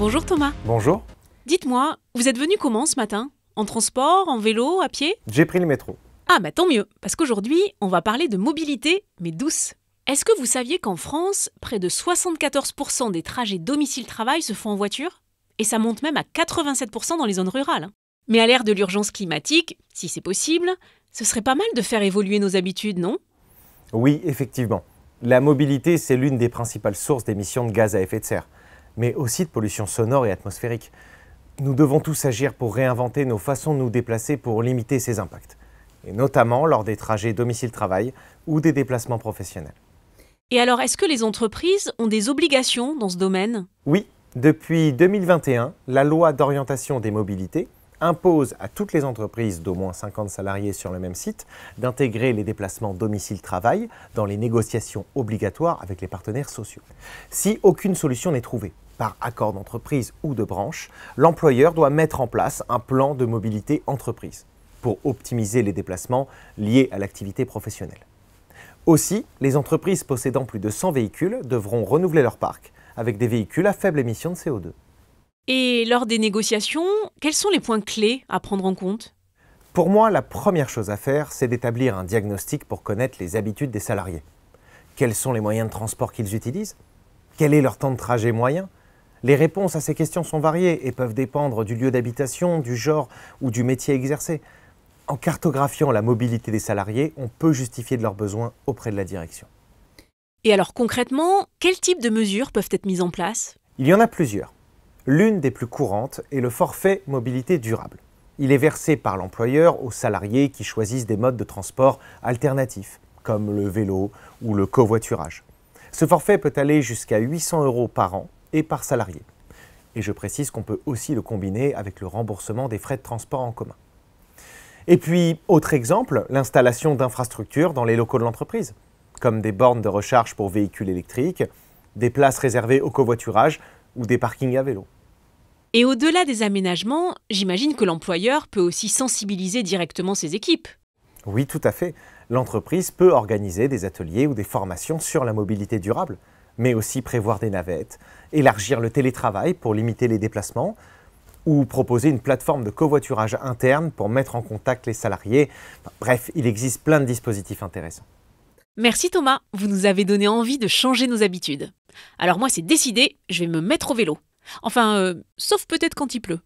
Bonjour Thomas. Bonjour, Dites-moi, vous êtes venu comment ce matin? En transport, en vélo, à pied? j'ai pris le métro. Ah bah tant mieux, parce qu'aujourd'hui, on va parler de mobilité, mais douce. Est-ce que vous saviez qu'en France, près de 74% des trajets domicile-travail se font en voiture? Et ça monte même à 87% dans les zones rurales. Mais à l'ère de l'urgence climatique, si c'est possible, ce serait pas mal de faire évoluer nos habitudes, non? Oui, effectivement. La mobilité, c'est l'une des principales sources d'émissions de gaz à effet de serre, mais aussi de pollution sonore et atmosphérique. Nous devons tous agir pour réinventer nos façons de nous déplacer pour limiter ces impacts, et notamment lors des trajets domicile-travail ou des déplacements professionnels. Et alors, est-ce que les entreprises ont des obligations dans ce domaine? Oui, depuis 2021, la loi d'orientation des mobilités impose à toutes les entreprises d'au moins 50 salariés sur le même site d'intégrer les déplacements domicile-travail dans les négociations obligatoires avec les partenaires sociaux. Si aucune solution n'est trouvée, par accord d'entreprise ou de branche, l'employeur doit mettre en place un plan de mobilité entreprise pour optimiser les déplacements liés à l'activité professionnelle. Aussi, les entreprises possédant plus de 100 véhicules devront renouveler leur parc avec des véhicules à faible émission de CO2. Et lors des négociations, quels sont les points clés à prendre en compte? Pour moi, la première chose à faire, c'est d'établir un diagnostic pour connaître les habitudes des salariés. Quels sont les moyens de transport qu'ils utilisent? Quel est leur temps de trajet moyen? Les réponses à ces questions sont variées et peuvent dépendre du lieu d'habitation, du genre ou du métier exercé. En cartographiant la mobilité des salariés, on peut justifier de leurs besoins auprès de la direction. Et alors concrètement, quel type de mesures peuvent être mises en place? Il y en a plusieurs. L'une des plus courantes est le forfait mobilité durable. Il est versé par l'employeur aux salariés qui choisissent des modes de transport alternatifs, comme le vélo ou le covoiturage. Ce forfait peut aller jusqu'à 800 € par an et par salarié. Et je précise qu'on peut aussi le combiner avec le remboursement des frais de transport en commun. Et puis, autre exemple, l'installation d'infrastructures dans les locaux de l'entreprise, comme des bornes de recharge pour véhicules électriques, des places réservées au covoiturage ou des parkings à vélo. Et au-delà des aménagements, j'imagine que l'employeur peut aussi sensibiliser directement ses équipes. Oui, tout à fait. L'entreprise peut organiser des ateliers ou des formations sur la mobilité durable, mais aussi prévoir des navettes, élargir le télétravail pour limiter les déplacements, ou proposer une plateforme de covoiturage interne pour mettre en contact les salariés. Bref, il existe plein de dispositifs intéressants. Merci Thomas, vous nous avez donné envie de changer nos habitudes. Alors moi c'est décidé, je vais me mettre au vélo. Enfin, sauf peut-être quand il pleut.